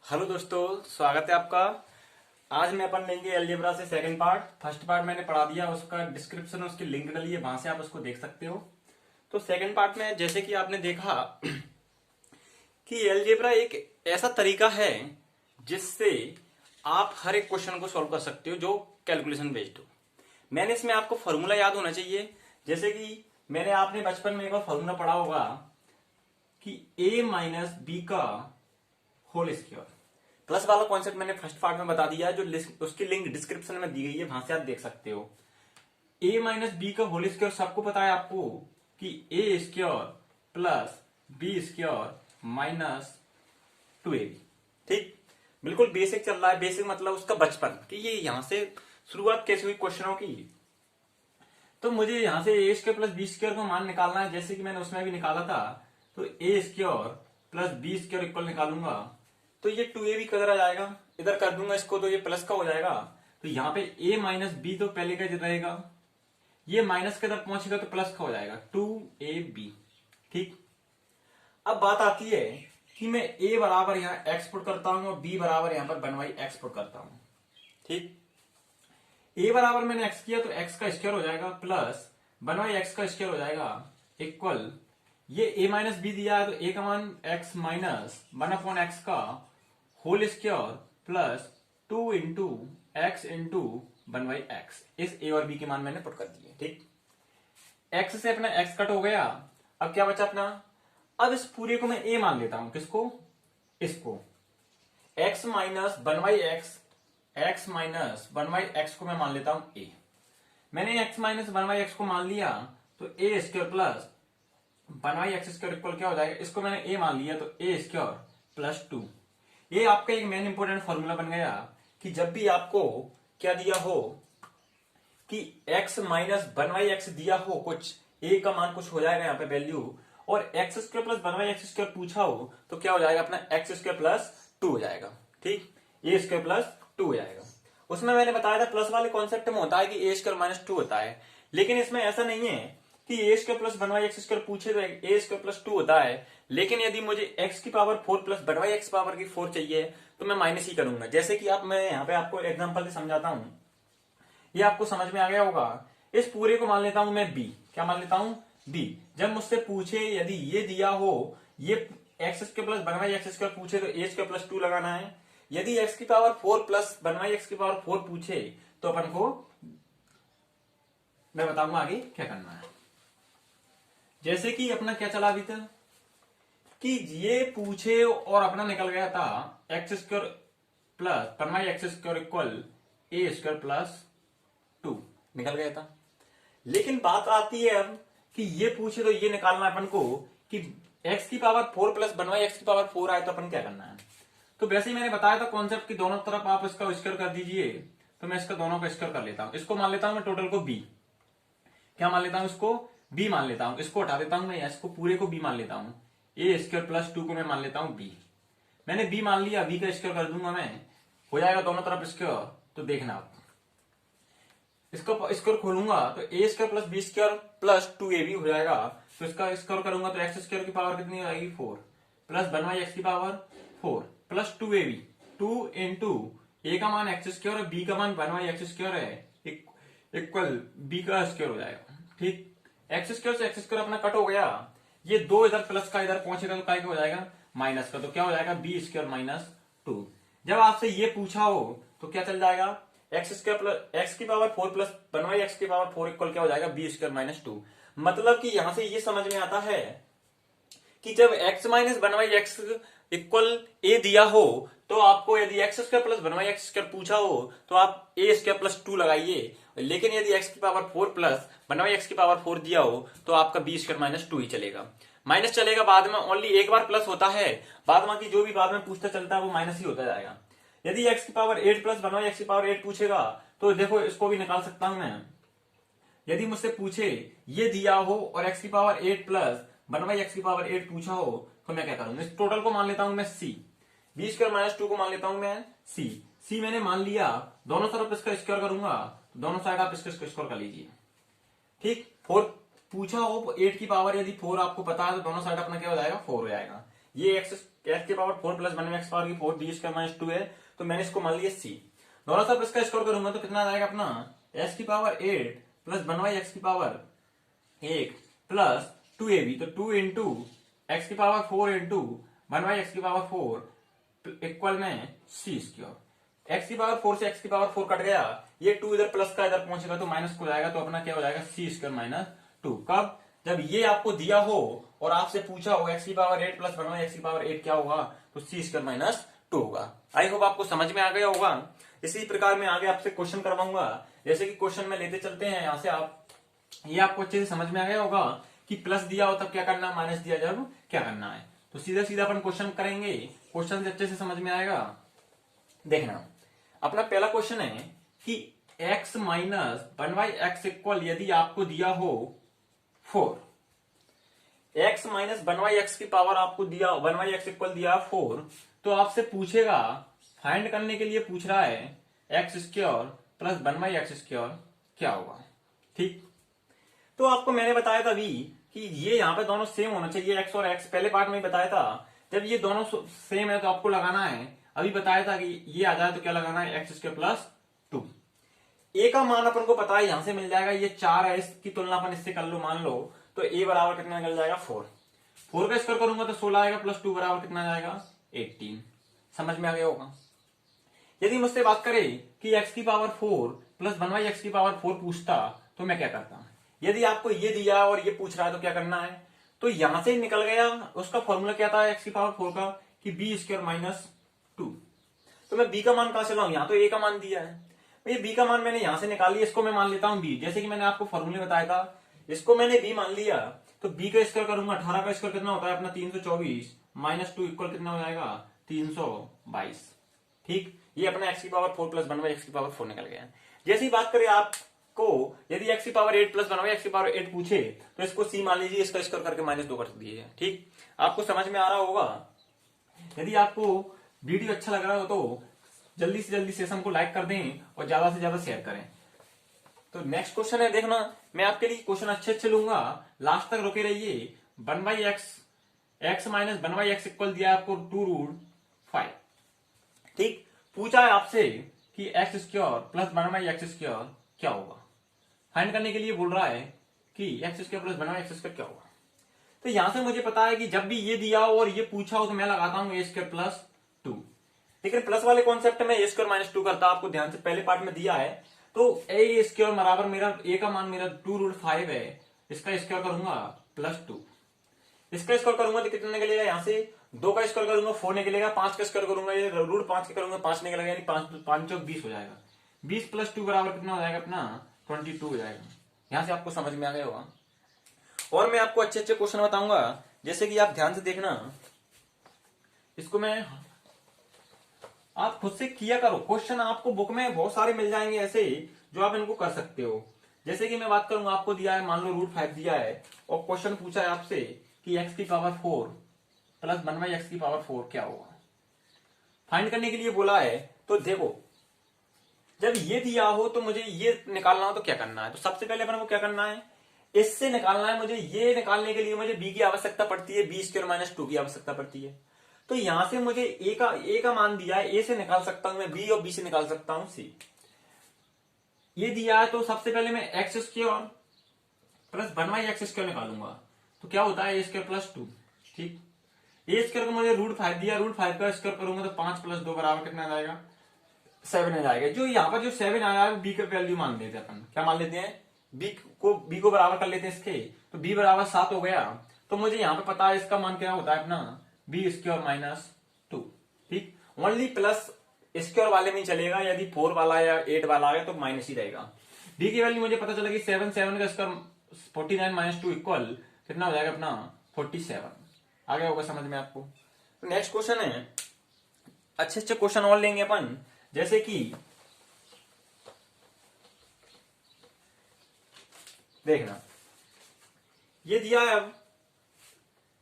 Hello दोस्तों, स्वागत है आपका। आज मैं अपन लेंगे अलजेब्रा से सेकंड पार्ट। फर्स्ट पार्ट मैंने पढ़ा दिया, उसका डिस्क्रिप्शन उसकी लिंक डली है, वहां से आप उसको देख सकते हो। तो सेकंड पार्ट में जैसे कि आपने देखा कि अलजेब्रा एक ऐसा तरीका है जिससे आप हर एक क्वेश्चन को सॉल्व कर सकते हो जो कैलकुलेशन बेस्ड हो। मैंने इसमें आपको फॉर्मूला याद होना चाहिए। जैसे कि मैंने आपने बचपन में एक बार फॉर्मूला पढ़ा होगा कि a माइनस बी का होल स्क्वायर। प्लस वाला कॉन्सेप्ट मैंने फर्स्ट पार्ट में बता दिया है, जो उसकी लिंक डिस्क्रिप्शन में दी गई है, वहां से आप देख सकते हो। a माइनस बी का होल स्क्वायर सबको पता है आपको कि a square plus B square minus 2ab। ठीक, बिल्कुल बेसिक चल रहा है। बेसिक मतलब उसका बचपन कि ये यहां से शुरुआत कैसे हुई क्वेश्चनों की। तो मुझे यहां से ए स्क्वायर प्लस बी स्क्वायर का मान निकालना है, जैसे कि मैंने उसमें भी निकाला था। तो A square plus B square equal निकालूंगा तो ये 2ab किधर आ जाएगा, इधर कर दूंगा इसको तो ये प्लस का हो जाएगा। तो यहाँ पे a माइनस बी तो पहले का रहेगा, ये माइनस के इधर पहुंचेगा तो प्लस का हो जाएगा 2ab। ठीक, अब बात आती है कि मैं a बराबर यहाँ x पुट करता हूं और b बराबर यहाँ पर 1/x पुट करता हूं। ठीक, a बराबर मैंने x किया तो x का स्क्वायर हो जाएगा प्लस 1/x का स्क्वायर हो जाएगा इक्वल ये a माइनस बी दिया है तो a का मान x माइनस 1/x का whole square plus 2 into X into 1/x। इस a और b के मान मैंने पुट कर दिए। ठीक, x से अपना x कट हो गया। अब क्या बचा अपना, अब इस पूरे को मैं a मान लेता हूं। किसको, इसको। x minus 1/x, x minus 1/x को मैं मान लेता हूं a। मैंने x माइनस 1/x को मान लिया तो a square plus 1/x square equal क्या हो जाएगा, इसको मैंने a मान लिया तो a स्क्वायर प्लस 2। ये आपका एक मेन इंपोर्टेंट फॉर्मूला बन गया कि जब भी आपको क्या दिया हो कि x माइनस 1/x दिया हो, कुछ a का मान कुछ हो जाएगा यहाँ पे वैल्यू, और x square plus 1/x square पूछा हो तो क्या हो जाएगा अपना x स्क्वायर प्लस 2 हो जाएगा। ठीक, a स्क्वायर प्लस 2 हो जाएगा। उसमें मैंने बताया था प्लस वाले कॉन्सेप्ट में होता है कि a स्क्वायर माइनस 2 होता है, लेकिन इसमें ऐसा नहीं है कि a square plus 1/x square पूछे तो a स्क्वायर प्लस 2 होता है। लेकिन यदि मुझे x की पावर 4 प्लस 1/x पावर की 4 चाहिए तो मैं माइनस ही करूंगा। जैसे कि मैं यहाँ पे आपको एग्जांपल से समझाता हूं, ये आपको समझ में आ गया होगा। इस पूरे को मान लेता हूं मैं b। क्या मान लेता हूं, b। जब मुझसे पूछे यदि ये दिया हो, ये x square plus 1/x square पूछे तो a स्क्वायर प्लस 2 लगाना है। यदि x की पावर 4 प्लस 1/x की पावर 4 पूछे तो अपन को, मैं बताऊंगा आगे क्या करना है। जैसे कि अपना क्या चला अभी तक कि ये पूछे और अपना निकल गया था x square plus 1/x square equal a square plus 2 निकल गया था। लेकिन बात आती है अब कि ये पूछे तो ये निकालना है अपन को कि x की पावर 4 प्लस 1/x की पावर 4 आए तो अपन क्या करना है। तो वैसे ही मैंने बताया था कॉन्सेप्ट कि दोनों तरफ आप इसका स्क्वायर कर दीजिए। तो मैं इसका दोनों का स्क्वायर कर लेता हूं। इसको मान लेता हूं मैं टोटल को b। क्या मान लेता हूं, इसको b मान लेता हूं। इसको हटा देता हूं मैं, इसको पूरे को b मान लेता हूं। a स्क्वायर प्लस 2 को मैं मान लेता हूं b। मैंने b मान लिया, b का स्क्वायर कर दूंगा मैं, हो जाएगा दोनों तरफ स्क्वायर। तो देखना आप, इसको स्क्वायर खोलूंगा तो a square plus B square plus 2ab हो जाएगा। तो इसका स्क्वायर करूंगा तो एक्स स्क्वायर की पावर कितनी आएगी 4 प्लस 1/x की power 4 plus 2ab। 2 into a का मान एक्स स्क्वायर और b का मान 1/x स्क्वायर है इक्वल b का स्क्वायर हो जाएगा। ठीक, एक्स स्क्वायर से एक्स स्क्वायर अपना कट हो गया। ये 2 इधर प्लस का इधर पहुंचेगा तो काय का हो जाएगा माइनस का। तो क्या हो जाएगा बी स्क्वायर माइनस 2। जब आपसे ये पूछा हो तो क्या चल जाएगा, एक्स स्क्वायर प्लस एक्स की पावर 4 प्लस 1/x की पावर 4 इक्वल क्या हो जाएगा बी स्क्वायर माइनस 2। मतलब कि यहां से ये समझ में आता है कि जब x minus 1/x equal a दिया हो तो आपको यदि x square plus 1/x square पूछा हो तो आप a स्क्वायर प्लस 2 लगाइए। लेकिन यदि x की पावर 4 प्लस 1/x की पावर 4 दिया हो तो आपका b स्क्वायर माइनस 2 ही चलेगा। माइनस चलेगा बाद में, ओनली एक बार प्लस होता है, बाद में की जो भी बाद में पूछता चलता है वो माइनस ही होता जाएगा। यदि x की पावर 8 प्लस 1/x की पावर 8 पूछेगा तो देखो इसको भी निकाल सकता हूं मैं। यदि मुझसे पूछे ये दिया हो और x की पावर 8 प्लस 1/x की पावर 8 पूछा हो तो मैं क्या करूंगा, इस टोटल को मान लेता हूं मैं c। बी स्क्वायर माइनस 2 को मान लेता हूं मैं c मैंने मान लिया। दोनों तरफ इसका स्क्वायर करूंगा तो दोनों साइड आप इसका स्क्वायर कर लीजिए। ठीक, 4 पूछा हो 8 की पावर यदि 4 आपको पता है तो दोनों साइड अपना क्या हो जाएगा 4 हो जाएगा। ये एक्स की पावर 4 प्लस 1 एक्स पावर की 4 डी स्क्वायर माइनस 2 है, तो मैंने इसको मान लिया सी। दोनों तरफ इसका स्क्वायर करूंगा तो कितना आ जाएगा अपना एक्स की पावर 8 प्लस 1 एक्स की पावर 1 प्लस 2ab, तो 2 इंटू एक्स की पावर 4 इंटू 1 एक्स की पावर 4 इक्वल में सी स्क्वायर। एक्स की पावर 4 से एक्स की पावर 4 कट गया, ये 2 इधर प्लस का इधर पहुंचेगा तो माइनस को जाएगा, तो अपना क्या हो जाएगा सी स्क्वायर माइनस 2। कब? जब ये आपको दिया हो और आपसे पूछा हो एक्स की पावर 8 प्लस 1 एक्स की पावर 8 क्या होगा, तो सी स्क्वायर माइनस 2 होगा। आई होप आपको समझ में आ गया होगा। इसी प्रकार मैं आगे आपसे क्वेश्चन करवाऊंगा, जैसे कि क्वेश्चन में लेते चलते हैं यहां से आप, ये आपको अच्छे से समझ में आ गया होगा कि प्लस दिया हो तब क्या करना है, माइनस दिया जब क्या करना है। तो सीधा सीधा अपन क्वेश्चन करेंगे, क्वेश्चन से अच्छे से समझ में आएगा। देखना, अपना पहला क्वेश्चन है कि x माइनस 1/x इक्वल, यदि आपको दिया हो 4, x माइनस 1/x की पावर आपको दिया 1/x इक्वल दिया 4, तो आपसे पूछेगा फाइंड करने के लिए पूछ रहा है X square plus 1/x square क्या होगा। ठीक, तो आपको मैंने बताया था अभी कि ये यहाँ पे दोनों सेम होना चाहिए, एक्स और एक्स, पहले पार्ट में बताया था। जब ये दोनों सेम है तो आपको लगाना है, अभी बताया था कि ये आ जाए तो क्या लगाना है, एक्स स्क्वायर प्लस 2। ए का मान अपन को पता है, यहां से मिल जाएगा, ये 4 है, इसकी तुलना अपन इससे कर लो, मान लो तो ए बराबर कितना निकल जाएगा 4 का स्क्वायर करूंगा तो 16 आएगा, प्लस 2 बराबर कितना जाएगा 18। समझ में आ गया होगा। यदि मुझसे बात करें कि एक्स की पावर 4 प्लस 1/x की पावर 4 पूछता तो मैं क्या करता। यदि आपको ये दिया और ये पूछ रहा है तो क्या करना है, तो यहां से निकल गया, उसका फॉर्मूला क्या था एक्स की पावर 4 का, कि बी स्क्वायर माइनस 2। तो मैं बी का मान कहां से लाऊं, यहां तो ए का मान दिया है, ये बी का मान मैंने यहां से निकाल लिया, इसको मैं मान लेता हूं बी। जैसे कि मैंने आपको फॉर्मूले बताया था, इसको मैंने बी मान लिया, तो बी का स्क्वायर करूंगा, 18 का स्क्वायर कितना होता है अपना 324 माइनस 2 इक्वल कितना हो जाएगा 322। ठीक, ये अपना एक्स की पावर 4 प्लस 1/x की पावर 4 निकल गया। जैसी बात करें आपको, यदि एक्स की पावर 8 प्लस 1/x की पावर 8 पूछे तो इसको सी मान लीजिए, इसका स्क्वायर करके माइनस 2 कर दीजिए। ठीक, आपको समझ में आ रहा होगा। यदि आपको वीडियो अच्छा लग रहा हो तो जल्दी से जल्दी सेशन को लाइक कर दें और ज्यादा से ज्यादा शेयर करें। तो नेक्स्ट क्वेश्चन है, देखना मैं आपके लिए क्वेश्चन अच्छे अच्छे लूंगा, लास्ट तक रुके रहिए। 1/x, x minus 1/x equal दिया है आपको 2√5। ठीक, पूछा है आपसे कि x square plus 1/x square क्या होगा। फाइंड करने के लिए बोल रहा है कि x square plus 1/x square क्या होगा। तो यहां से मुझे पता है कि जब भी ये दिया हो और ये पूछा हो तो मैं लगाता हूं ए स्क्वायर प्लस 2। लेकिन प्लस वाले कॉन्सेप्ट में ए स्क्वायर माइनस 2 करता, आपको ध्यान से पहले पार्ट में दिया है, तो ए स्क्वायर बराबर मेरा ए का मान मेरा 2√5 है, इसका स्क्वायर करूंगा प्लस 2, इसका स्क्वायर करूंगा तो कितना निकलेगा, यहां से 2 का स्क्वायर करूंगा 4 निकलेगा, 5 का स्क्वायर करूंगा ये √5 का करूंगा 5 निकलेगा, यानी 5 चौक 20 हो जाएगा। 20 प्लस 2 बराबर कितना हो जाएगा अपना 22 हो जाएगा। यहां से आपको समझ में आ गया होगा। और मैं आपको अच्छे अच्छे क्वेश्चन बताऊंगा, जैसे कि आप ध्यान से देखना, इसको मैं आप खुद से किया करो, क्वेश्चन आपको बुक में बहुत सारे मिल जाएंगे ऐसे जो आप इनको कर सकते हो। जैसे कि मैं बात करूंगा, आपको दिया है, मान लो √5 दिया है और क्वेश्चन पूछा है आपसे कि x की पावर 4 प्लस 1/x की पावर 4 क्या होगा। फाइंड करने के लिए बोला है, तो देखो जब ये दिया हो तो मुझे ये निकालना हो तो क्या करना है, तो सबसे पहले अपन को क्या करना है, इससे निकालना है मुझे। ये निकालने के लिए मुझे b की आवश्यकता पड़ती है, b स्क्वायर माइनस 2 की आवश्यकता पड़ती है। तो यहां से मुझे ए का मान दिया है, ए से निकाल सकता हूं मैं b और b से निकाल सकता हूं c। ये दिया है तो सबसे पहले मैं x square plus 1/x square निकालूंगा, तो क्या होता है ए स्क्वायर प्लस 2। ठीक, ए स्क्वायर को मुझे √5 दिया, √5 का स्क्वायर करूंगा तो 5 प्लस 2 बराबर कितना आ जाएगा 7 आ जाएगा। जो यहाँ पर जो 7 आया है बी का वैल्यू मान लेते हैं अपन, क्या मान लेते हैं, बी को बराबर कर लेते हैं इसके, तो बी बराबर 7 हो गया। तो मुझे यहाँ पे पता है इसका मान क्या होता है अपना बी स्क्वायर माइनस 2। ठीक, ओनली प्लस स्क्वायर वाले में चलेगा, यदि 4 वाला या 8 वाला है तो माइनस ही रहेगा। डी की वैल्यू मुझे पता चला कि 7 का स्क्वायर 49 माइनस 2 इक्वल कितना हो जाएगा अपना 47। आ गया होगा समझ में आपको। तो नेक्स्ट क्वेश्चन है, अच्छे अच्छे क्वेश्चन और लेंगे अपन, जैसे कि देखना, ये दिया है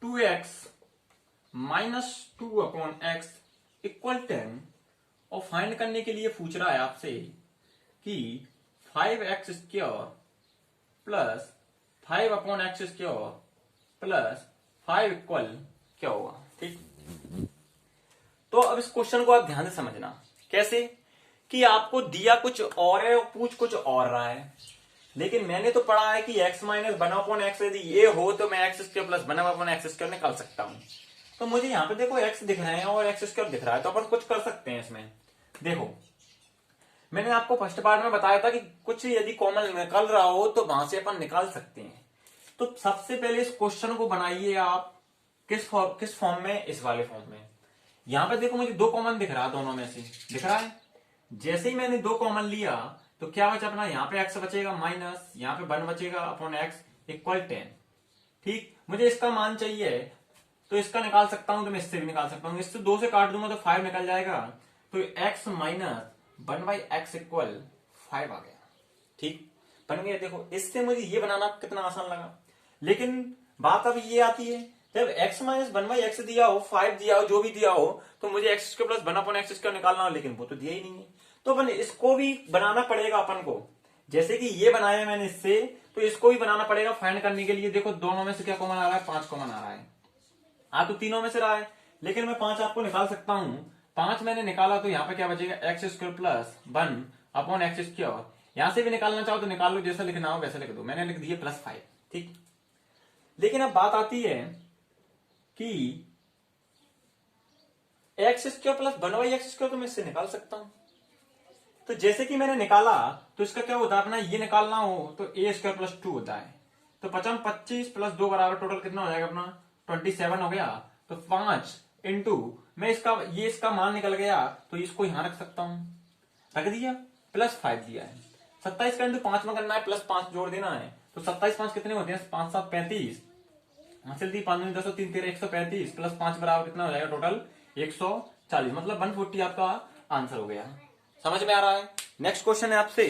2x माइनस 2/x इक्वल 10 और फाइंड करने के लिए पूछ रहा है आपसे कि 5x square plus 5/x square plus 5 equal क्या होगा। ठीक। तो अब इस क्वेश्चन को आप ध्यान से समझना। कैसे कि आपको दिया कुछ और है और पूछ कुछ और रहा है, लेकिन मैंने तो पढ़ा है कि x minus one upon x यदि ये हो तो मैं x square plus one upon x square निकाल सकता हूं। तो मुझे यहाँ पे देखो x दिख रहे हैं और एक्स स्क्वायर दिख रहा है, तो अपन कुछ कर सकते हैं इसमें। देखो मैंने आपको फर्स्ट पार्ट में बताया था कि कुछ यदि कॉमन निकल रहा हो तो वहां से अपन निकाल सकते हैं। तो सबसे पहले इस क्वेश्चन को बनाइए आप किस फॉर्म में, इस वाले फॉर्म में। यहां पे देखो मुझे दो कॉमन दिख रहा है, दोनों में से दिख रहा है। जैसे ही मैंने दो कॉमन लिया तो क्या बचा अपना, यहाँ पे x बचेगा माइनस, यहाँ पे वन बचेगा अपॉन x इक्वल 10। ठीक, मुझे इसका मान चाहिए तो इसका निकाल सकता हूं, तो मैं इससे भी निकाल सकता हूं। इससे दो से काट दूंगा तो 5 निकल जाएगा, तो x minus one by x equal 5 आ गया। ठीक बन गया। देखो इससे मुझे ये बनाना कितना आसान लगा, लेकिन बात अब ये आती है जब x minus one by x दिया हो, 5 दिया हो, जो भी दिया हो, तो मुझे x square plus one upon x square निकालना हो, लेकिन वो तो दिया ही नहीं है। तो अपन इसको भी बनाना पड़ेगा अपन को। जैसे कि ये बनाया मैंने इससे, तो इसको भी बनाना पड़ेगा फाइंड करने के लिए। देखो दोनों में से क्या कॉमन आ रहा है, 5 कॉमन आ रहा है। आ तो तीनों में से रहा है, लेकिन मैं 5 आपको निकाल सकता हूं। 5 मैंने निकाला तो यहाँ पे क्या बचेगा, x square plus one upon x square. यहां से भी निकालना चाहो तो निकाल लो, जैसा लिखना हो वैसा लिख दो। मैंने लिख दिया प्लस 5। ठीक, लेकिन अब बात आती है कि x square plus one by x square तो मैं इससे निकाल सकता हूं। तो जैसे कि मैंने निकाला तो इसका क्या होता है, अपना ये निकालना हो तो ए स्क्वायर प्लस 2 होता है। तो 25 प्लस 2 बराबर टोटल कितना हो जाएगा अपना 27 हो गया। तो 5 इंटू मैं इसका मान निकल गया, तो इसको यहां रख सकता हूं, रख दिया, प्लस 5 दिया है। 27 का इंटू 5 में करना है, प्लस 5 जोड़ देना है। तो 27 5 कितने होते हैं, 5 7 35, हासिल दी 5 10 3 13 135 प्लस 5 बराबर कितना हो जाएगा टोटल 140, मतलब 140 आपका आंसर हो गया। समझ में आ रहा है। नेक्स्ट क्वेश्चन है आपसे,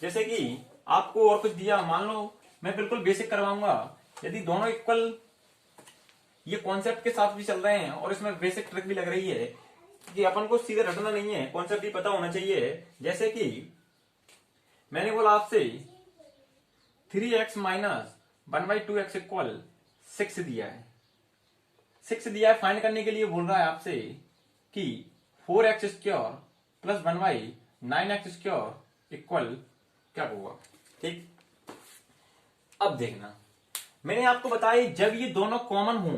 जैसे कि आपको और कुछ दिया, मान लो मैं बिल्कुल बेसिक करवाऊंगा। यदि दोनों इक्वल, ये कॉन्सेप्ट के साथ भी चल रहे हैं और इसमें बेसिक ट्रिक भी लग रही है कि अपन को सीधे रटना नहीं है, कॉन्सेप्ट भी पता होना चाहिए। जैसे कि मैंने बोला आपसे 3x minus one by two x equal 6 दिया है। 6 दिया है, फाइंड करने के लिए बोल रहा है आपसे कि 4x square plus one by 9x square equal क्या होगा। ठीक, अब देखना मैंने आपको बताया जब ये दोनों कॉमन हो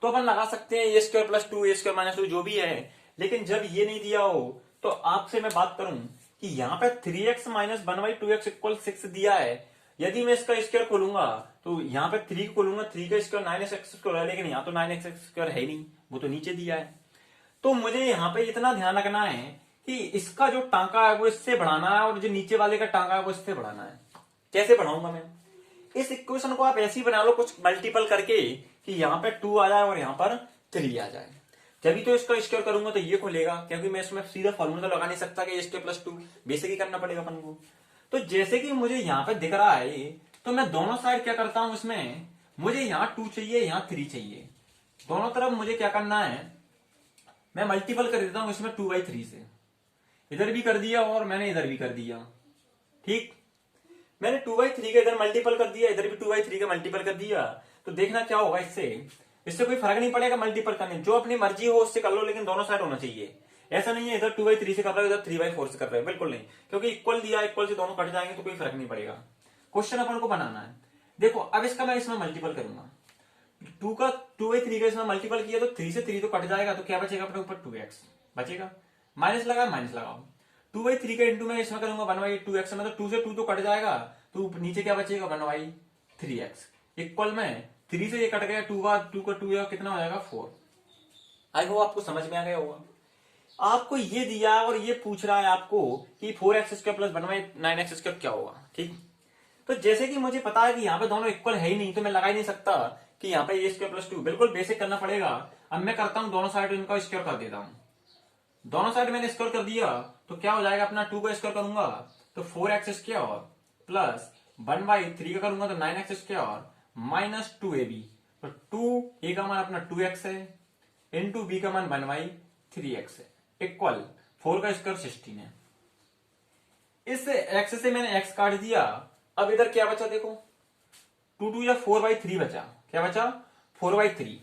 तो अपन लगा सकते हैं ए स्क्वायर प्लस 2 ए स्क्वायर माइनस 2 जो भी है। लेकिन जब ये नहीं दिया हो तो आपसे मैं बात करूं कि यहाँ पे 3x minus one by two x equal 6 दिया है। यदि मैं इसका स्क्वायर खोलूंगा तो यहाँ पे 3 खोलूंगा, 3 का स्क्वायर 9x स्क्वायर है, लेकिन यहाँ तो 9x स्क्वायर है ही नहीं, वो तो नीचे दिया है। तो मुझे यहाँ पे इतना ध्यान रखना है कि इसका जो टांका है वो इससे बढ़ाना है और जो नीचे वाले का टांका है वो इससे बढ़ाना है। कैसे बढ़ाऊंगा मैं, इस इक्वेशन को आप ऐसे ही बना लो कुछ मल्टीपल करके कि यहाँ पे 2 आ जाए और यहाँ पर 3 आ जाए। जब तो इसका स्क्वायर करूंगा तो ये खुलेगा, क्योंकि मैं इसमें सीधा फॉर्मूला तो लगा नहीं सकता कि स्क्वायर प्लस 2, बेसिक ही करना पड़ेगा अपन को। तो जैसे कि मुझे यहाँ पे दिख रहा है तो मैं दोनों साइड क्या करता हूं, इसमें मुझे यहाँ 2 चाहिए, यहाँ 3 चाहिए। दोनों तरफ मुझे क्या करना है, मैं मल्टीपल कर देता हूं इसमें 2/3 से। इधर भी कर दिया और मैंने इधर भी कर दिया। ठीक, मैंने 2/3 का इधर मल्टीपल कर दिया, इधर भी 2/3 का मल्टीपल कर दिया। तो देखना क्या होगा, इससे कोई फर्क नहीं पड़ेगा मल्टीपल करने, जो अपनी मर्जी हो उससे कर लो, लेकिन दोनों साइड होना चाहिए। ऐसा नहीं है इधर 2/3 से कर रहे हो इधर 3/4 से कर रहे हो, बिल्कुल नहीं, क्योंकि इक्वल दिया, इक्वल से दोनों कट जाएंगे तो कोई फर्क नहीं पड़ेगा। क्वेश्चन अपन को बनाना है। देखो अब इसका मैं इसमें मल्टीपल करूंगा, 2/3 का इसमें मल्टीपल किया तो 3 से 3 तो कट जाएगा, तो क्या बचेगा अपने ऊपर 2x बचेगा। माइनस लगा, माइनस लगाओ, 2/3 का इंटू में इसमें करूंगा 1/2x, मतलब 2 से 2 तो कट जाएगा, तो नीचे क्या बचेगा 1/3x इक्वल में 3 से ये कट गया, 2 का 2 कितना हो जाएगा 4। आई होप आपको समझ में आ गया होगा। आपको ये दिया और ये पूछ रहा है आपको कि 4x square plus 1/9x square क्या होगा। ठीक, तो जैसे कि मुझे पता है कि यहाँ पे दोनों इक्वल है ही नहीं, तो मैं लगा ही नहीं सकता कि यहाँ पे ए स्क्वायर प्लस 2, बिल्कुल बेसिक करना पड़ेगा। अब मैं करता हूँ दोनों साइड इनका स्क्वायर कर देता हूँ। दोनों साइड मैंने स्क्वायर कर दिया तो क्या हो जाएगा, अपना 2 का स्क्वायर करूंगा तो 4x स्क्वायर प्लस 1/3 का करूंगा तो 9x स्क्वायर माइनस 2ab। तो 2a का मान अपना 2x है, इंटू b का मान 1/3x है, इक्वल 4 का स्क्वायर 16 है। इस x से मैंने x काट दिया। अब इधर क्या बचा देखो, 2 2 या 4/3 बचा। क्या बचा, 4/3,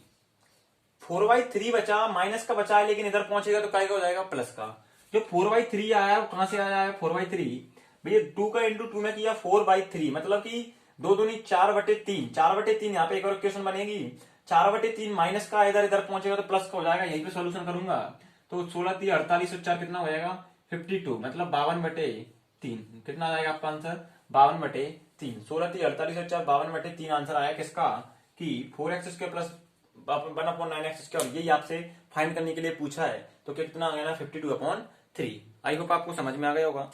4/3 बचा, माइनस का बचा है, लेकिन इधर पहुंचेगा तो क्या हो जाएगा, प्लस का। जो 4/3 आया वो कहां से आया है, 4/3 भैया 2 का इंटू 2 में किया 4/3, मतलब कि 2 दूनी 4/3, 4/3 यहाँ पे एक और क्वेश्चन बनेगी, 4/3 माइनस का इधर इधर पहुंचेगा तो प्लस का हो जाएगा। यहीं पे सॉल्यूशन करूंगा तो 16 3 48 और 4 कितना हो जाएगा 52, मतलब 52/3। कितना आ जाएगा आपका आंसर 52/3। 16 3 48 और 4 52/3 आंसर आया किसका, कि 4x² प्लस 1/9x²। यही आपसे फाइंड करने के लिए पूछा है, तो कितना आ गया ना 52/3। आई होप आपको समझ में आ गया होगा।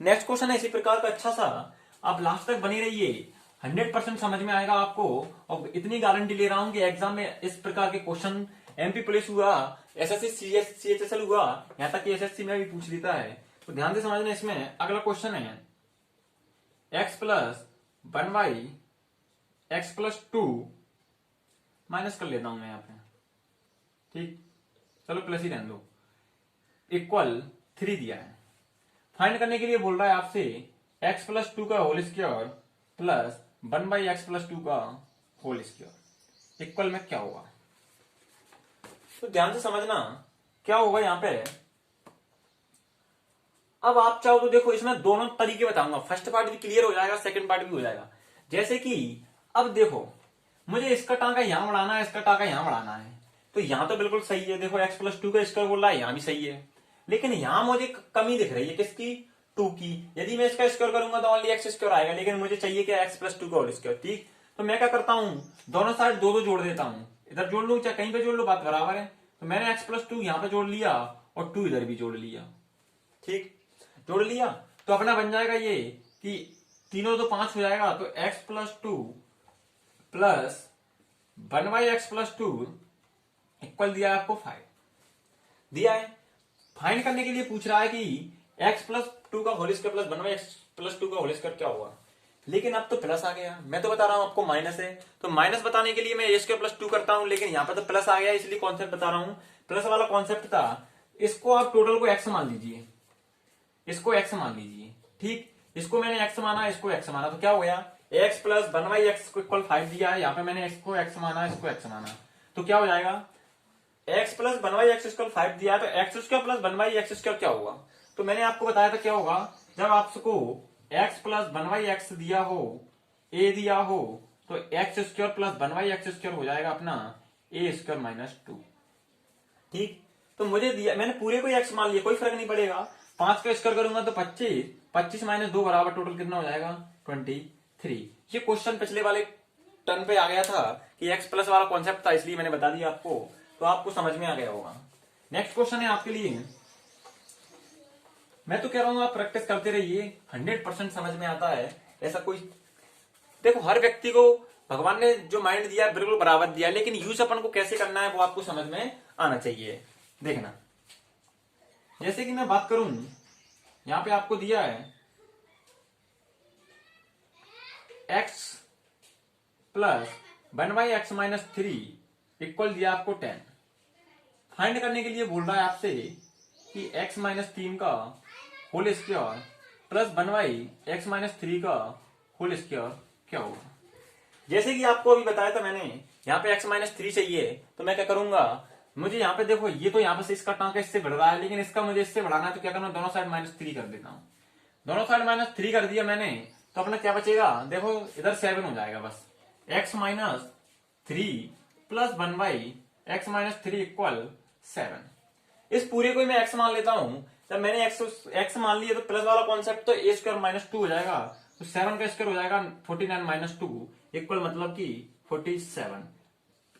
नेक्स्ट क्वेश्चन है इसी प्रकार का अच्छा सा, आप लास्ट तक बनी रहिए, 100% समझ में आएगा आपको, और इतनी गारंटी ले रहा हूं कि एग्जाम में इस प्रकार के क्वेश्चन एमपी पुलिस हुआ, एसएससी सीएचएसएल हुआ, यहां तक कि एसएससी में भी पूछ लेता है। तो ध्यान से समझना। इसमें अगला क्वेश्चन है x+1y(x+2) माइनस कर लेता हूं मैं यहाँ पे, ठीक, चलो प्लस ही रहने दो, इक्वल 3 दिया है। फाइंड करने के लिए बोल रहा है आपसे x+2 का होल स्क्वायर प्लस 1/x+2 का होल स्क्वायर इक्वल में क्या होगा। तो ध्यान से समझना क्या होगा यहाँ पे। अब आप चाहो तो देखो, इसमें दोनों तरीके बताऊंगा, फर्स्ट पार्ट भी क्लियर हो जाएगा, सेकंड पार्ट भी हो जाएगा। जैसे कि अब देखो, मुझे इसका टांका यहां बढ़ाना है, इसका टांका यहां बढ़ाना है, तो यहां तो बिल्कुल सही है, देखो x+2 का स्क्वायर बोल रहा है, यहां भी सही है, लेकिन यहां मुझे कमी दिख रही है किसकी, 2 की। यदि मैं इसका स्क्वायर करूंगा तो ओनली x² आएगा, लेकिन मुझे चाहिए क्या x+2 का होल स्क्वायर, ठीक। तो मैं क्या करता हूं, दोनों साइड 2 2 जोड़ देता हूं, इधर जोड़ लू चाहे कहीं पे जोड़ लो, बात बराबर है। तो मैंने x+2 यहां पे जोड़ लिया और 2 इधर भी जोड़ लिया, ठीक, जोड़ लिया, तो अपना बन जाएगा ये कि तीनों तो 5 हो जाएगा, तो x+2 प्लस 1/x+2 इक्वल दिया है आपको 5 दिया है। फाइंड करने के लिए पूछ रहा है कि x+2 का होल स्क्वायर प्लस 1/x+2 का होल स्क्वायर क्या हुआ, लेकिन अब तो प्लस आ गया, मैं तो बता रहा हूं आपको माइनस है, तो माइनस बताने के लिए मैं a²+2 करता हूं, लेकिन यहां पर तो प्लस आ गया, इसलिए कॉन्सेप्ट बता रहा हूं। प्लस वाला कॉन्सेप्ट था, इसको आप टोटल को x मान लीजिए, इसको x मान लीजिए, ठीक, इसको मैंने x माना, इसको x माना, तो क्या हो गया x प्लस 1/x को इक्वल 5 दिया है, यहाँ पे मैंने x को x माना, इसको x माना, तो क्या हो जाएगा x प्लस 1/x इक्वल 5 दिया है, तो x² प्लस 1/x² क्या होगा। तो मैंने आपको बताया था क्या होगा, जब आपको x प्लस 1/x दिया हो, a दिया हो, तो x² प्लस 1/x² हो जाएगा अपना a² माइनस 2, ठीक। तो मुझे दिया, मैंने पूरे को x मान लिया, कोई फर्क नहीं पड़ेगा, 5 का स्क्वायर करूंगा तो 25, 25 माइनस 2 बराबर टोटल कितना हो जाएगा 23। ये क्वेश्चन पिछले वाले टर्न पे आ गया था कि x प्लस वाला कॉन्सेप्ट था, इसलिए मैंने बता दिया आपको, तो आपको समझ में आ गया होगा। नेक्स्ट क्वेश्चन है आपके लिए, मैं तो कह रहा हूं आप प्रैक्टिस करते रहिए, 100% समझ में आता है। ऐसा कोई, देखो हर व्यक्ति को भगवान ने जो माइंड दिया है बिल्कुल बराबर दिया है, लेकिन यूज अपन को कैसे करना है वो आपको समझ में आना चाहिए। देखना, जैसे कि मैं बात करूं, यहां पे आपको दिया है x plus 1/x minus 3 equal दिया आपको 10। फाइंड करने के लिए बोल रहा है आपसे कि x माइनस 3 का whole square plus 1/x minus 3 का होल स्क्वायर क्या होगा। जैसे कि आपको अभी बताया था मैंने, यहाँ पे x माइनस 3 चाहिए, तो मैं क्या करूंगा, मुझे यहाँ पे देखो, ये तो यहाँ पे से इसका टांका इससे बढ़ रहा है, लेकिन इसका मुझे इससे बढ़ाना है, तो क्या करना, दोनों साइड -3 कर देता हूँ। दोनों साइड -3 कर दिया मैंने, तो अपना क्या बचेगा, देखो इधर 7 हो जाएगा बस, x minus 3 plus 1/x minus 3 equal 7। इस पूरे को मैं x मान लेता हूं, जब मैंने x मान लिया तो प्लस वाला कॉन्सेप्ट तो a² माइनस 2 हो जाएगा, तो 7 का स्क्वायर हो जाएगा 49 माइनस 2 इक्वल मतलब कि 47।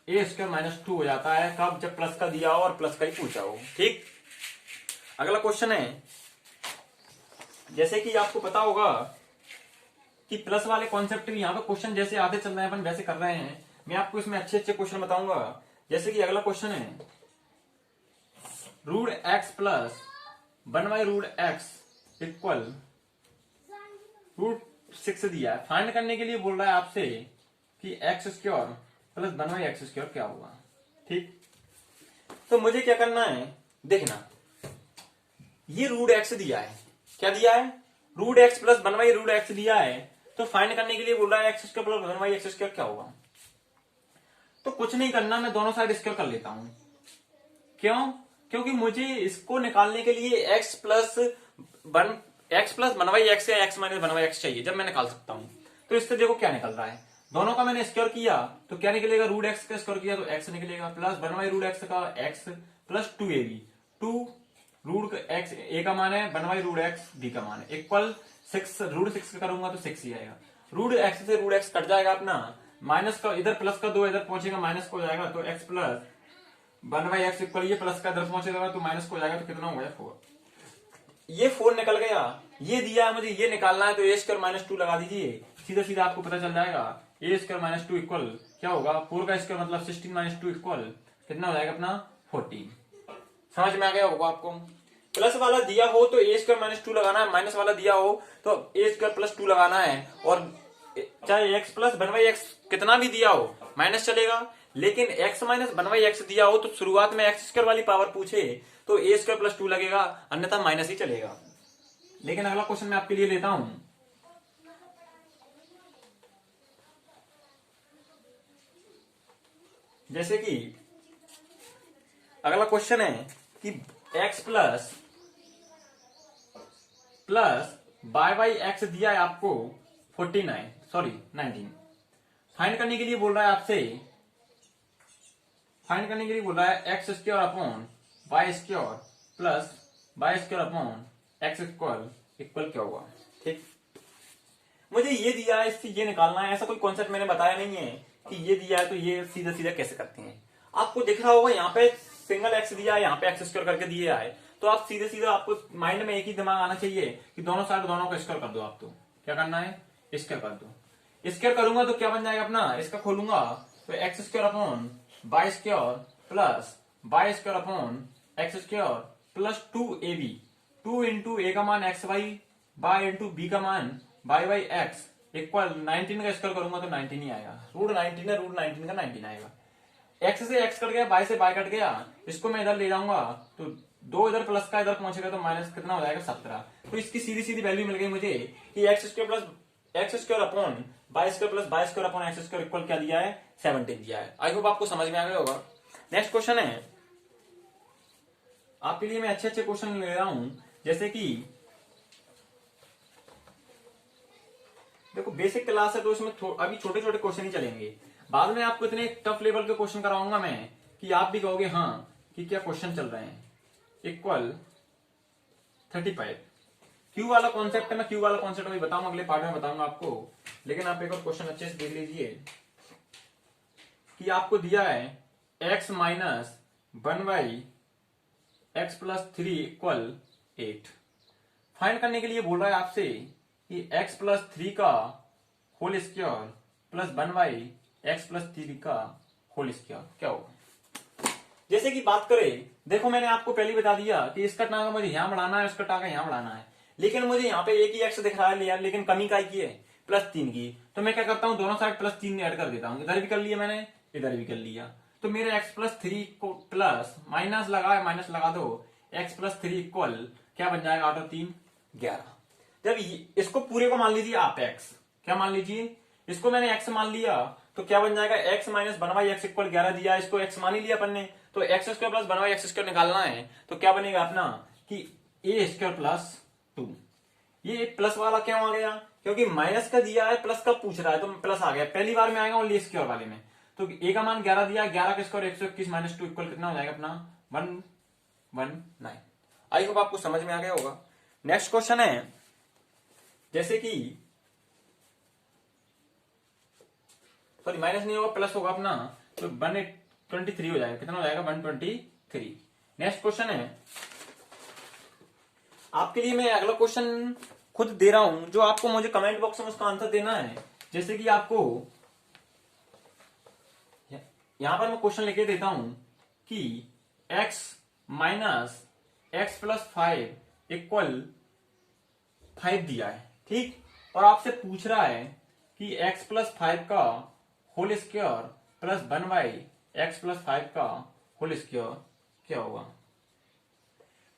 a² माइनस 2 हो जाता है कब, जब प्लस का दिया हो और प्लस का ही पूछा हो, ठीक। अगला क्वेश्चन है, जैसे कि आपको पता होगा कि प्लस वाले कॉन्सेप्ट भी यहाँ पे क्वेश्चन जैसे आते चल रहे हैं अपन वैसे कर रहे हैं, मैं आपको इसमें अच्छे अच्छे क्वेश्चन बताऊंगा। जैसे कि अगला क्वेश्चन है √x प्लस 1/√x इक्वल √6 दिया है। फाइंड करने के लिए बोल रहा है आपसे कि x² प्लस 1/x² क्या होगा, ठीक। तो मुझे क्या करना है, देखना, ये √x दिया है, क्या दिया है, √x प्लस 1/√x दिया है, तो फाइंड करने के लिए बोल रहा है x² प्लस 1/x² क्या होगा। तो कुछ नहीं करना, मैं दोनों साइड स्क्वायर कर लेता हूं। क्यों? क्योंकि मुझे इसको निकालने के लिए x plus one by x या x minus one by x चाहिए, जब मैं निकाल सकता हूं। तो इससे देखो क्या निकल रहा है, दोनों का मैंने स्क्वायर किया तो क्या निकलेगा, रूट एक्स का स्क्वायर किया तो x निकलेगा, plus one by root x का x plus 2ab, 2 root x A का मान है, one by root x B का मान है, इक्वल 6, रूट 6 का करूंगा तो 6 ही आएगा। रूट एक्स से रूट एक्स कट जाएगा अपना, माइनस का इधर प्लस का 2 इधर पहुंचेगा माइनस को हो जाएगा, तो x plus one by x equal ये प्लस का इधर पहुंचेगा तो माइनस को हो जाएगा, तो कितना हो गया 4। ये 4 निकल गया, ये दिया है मुझे, ये निकालना है तो ए स्क्वायर माइनस 2 लगा दीजिए, सीधा सीधा आपको पता चल जाएगा ए स्क्वायर माइनस 2 इक्वल क्या होगा, 4 का स्क्वायर मतलब 16 माइनस 2 इक्वल कितना हो जाएगा अपना 14। समझ में आ गया होगा आपको। प्लस वाला दिया हो तो ए स्क्वायर माइनस 2 लगाना है, माइनस वाला दिया हो तो ए स्क्वायर प्लस 2 लगाना है, और चाहे x plus one by x कितना भी दिया हो माइनस चलेगा, लेकिन x minus one by x दिया हो तो शुरुआत में एक्स स्क्वायर वाली पावर पूछे तो ए स्क्वायर प्लस 2 लगेगा, अन्यथा माइनस ही चलेगा। लेकिन अगला क्वेश्चन मैं आपके लिए लेता हूं, जैसे कि अगला क्वेश्चन है कि x plus by by x दिया है आपको 19 फाइंड करने के लिए बोल रहा है आपसे, फाइंड करने के लिए बोल रहा है X square upon Y square plus Y square upon x square equal क्या होगा। ठीक, मुझे ये दिया है, इससे ये निकालना है, ऐसा कोई कॉन्सेप्ट मैंने बताया नहीं है कि ये दिया है तो ये सीधा सीधा कैसे करते हैं। आपको दिख रहा होगा यहाँ पे सिंगल एक्स दिया है, यहाँ पे एक्स स्क्वायर करके दिया है, तो आप सीधे सीधा आपको माइंड में एक ही दिमाग आना चाहिए कि दोनों साइड दोनों का स्क्वायर कर दो। आप तो क्या करना है, स्क्वायर कर दो। स्क्वायर करूंगा तो क्या बन जाएगा अपना, इसका खोलूंगा तो x square upon y square plus y square upon x square plus 2ab, 2 into A का मान x y by into B का मान बाई बाई एक्स इक्वल 19 का स्क्वायर करूंगा तो 19 ही आएगा, रूट 19 है, रूट 19 का 19 आएगा। एक्स से एक्स कट गया, बाई से बाई कट गया, इसको मैं इधर ले जाऊंगा तो 2 इधर प्लस का इधर पहुंचेगा तो माइनस कितना हो जाएगा 17। तो इसकी सीधी सीधी वैल्यू मिल गई मुझे कि x square plus x square upon y square plus y square upon x square equal क्या दिया है, 17 दिया है। आई होप आपको समझ में आ गया होगा। नेक्स्ट क्वेश्चन है आपके लिए, मैं अच्छे अच्छे क्वेश्चन ले रहा हूं, जैसे कि देखो बेसिक क्लास है तो इसमें अभी छोटे छोटे क्वेश्चन ही चलेंगे, बाद में आपको इतने टफ लेवल के क्वेश्चन कराऊंगा मैं कि आप भी कहोगे हाँ कि क्या क्वेश्चन चल रहे हैं। इक्वल 35 क्यू वाला कॉन्सेप्ट है, मैं क्यू वाला कॉन्सेप्ट अभी बताऊंगा, अगले पार्ट में बताऊंगा आपको, लेकिन आप एक और क्वेश्चन अच्छे से देख लीजिए कि आपको दिया है x minus one by X plus 3 equal 8। Find करने के लिए बोल रहा है आपसे कि x प्लस 3 का whole square plus one by X plus 3 का होल स्क्वायर क्या होगा। जैसे कि बात करें, देखो मैंने आपको पहले बता दिया कि इसका टाका मुझे यहां बढ़ाना है, इसका टाका यहां बढ़ाना है, लेकिन मुझे यहाँ पे एक ही एक्स दिख रहा है यार, लेकिन कमी काय की है, +3 की। तो मैं क्या करता हूँ, दोनों साइड +3 ऐड कर देता हूँ, इधर भी कर लिया मैंने, इधर भी कर लिया, तो मेरे x प्लस 3 को प्लस माइनस लगा दो, x प्लस 3 इक्वल क्या बन जाएगा, 8 और 3 11। जब इसको पूरे को मान लीजिए आप x, क्या मान लीजिए, इसको मैंने x मान लिया तो क्या बन जाएगा, x minus one by x equal 11 दिया, इसको x मान ही लिया अपन ने, तो x square plus one by x square निकालना है, तो क्या बनेगा अपना कि ए स्क्वायर प्लस 2। ये प्लस वाला क्यों आ गया, क्योंकि माइनस का दिया है, प्लस का पूछ रहा है, तो प्लस आ गया, पहली बार में आएगा ओनली स्क्वायर वाले में। तो ए का मान 11 दिया, 11 का स्क्वायर 121 माइनस 2 इक्वल कितना हो जाएगा अपना 119। आई होप आपको समझ में आ गया होगा। नेक्स्ट क्वेश्चन है, जैसे कि सॉरी माइनस नहीं होगा, प्लस होगा अपना, तो 123 हो जाएगा, कितना हो जाएगा 123। नेक्स्ट क्वेश्चन है आपके लिए, मैं अगला क्वेश्चन खुद दे रहा हूं, जो आपको मुझे कमेंट बॉक्स में उसका आंसर देना है। जैसे कि आपको यहां पर मैं क्वेश्चन लिखे देता हूं कि x minus x plus 5 equal 5 दिया है, ठीक, और आपसे पूछ रहा है कि x प्लस 5 का whole square plus 1 by X plus 5 का होल स्क्वायर क्या होगा।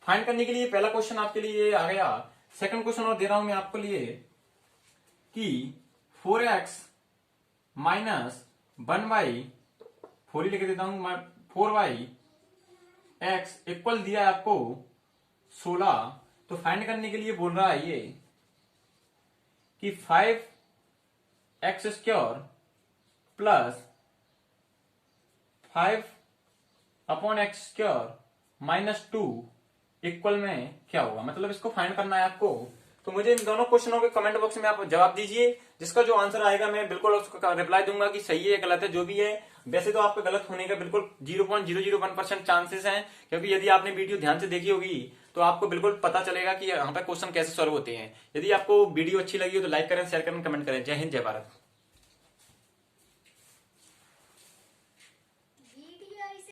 फाइंड करने के लिए पहला क्वेश्चन आपके लिए आ गया। सेकंड क्वेश्चन और दे रहा हूं मैं आपके लिए कि 4x माइनस 1 बाई 4 ही लिख देता हूं मैं। 4y(x) इक्वल दिया है आपको 16। तो फाइंड करने के लिए बोल रहा है ये कि 5x² plus 5/x² minus 2 equal में क्या होगा, मतलब इसको फाइंड करना है आपको। तो मुझे इन दोनों क्वेश्चनों के कमेंट बॉक्स में आप जवाब दीजिए, जिसका जो आंसर आएगा मैं बिल्कुल उसका रिप्लाई दूंगा कि सही है गलत है जो भी है। वैसे तो आपका गलत होने का बिल्कुल 0.001% चांसेस हैं, क्योंकि यदि आपने वीडियो ध्यान से देखी होगी तो आपको बिल्कुल पता चलेगा कि यहाँ पे क्वेश्चन कैसे सॉल्व होते हैं। यदि आपको वीडियो अच्छी लगी हो तो लाइक करें, शेयर करें, कमेंट करें। जय हिंद, जय भारत।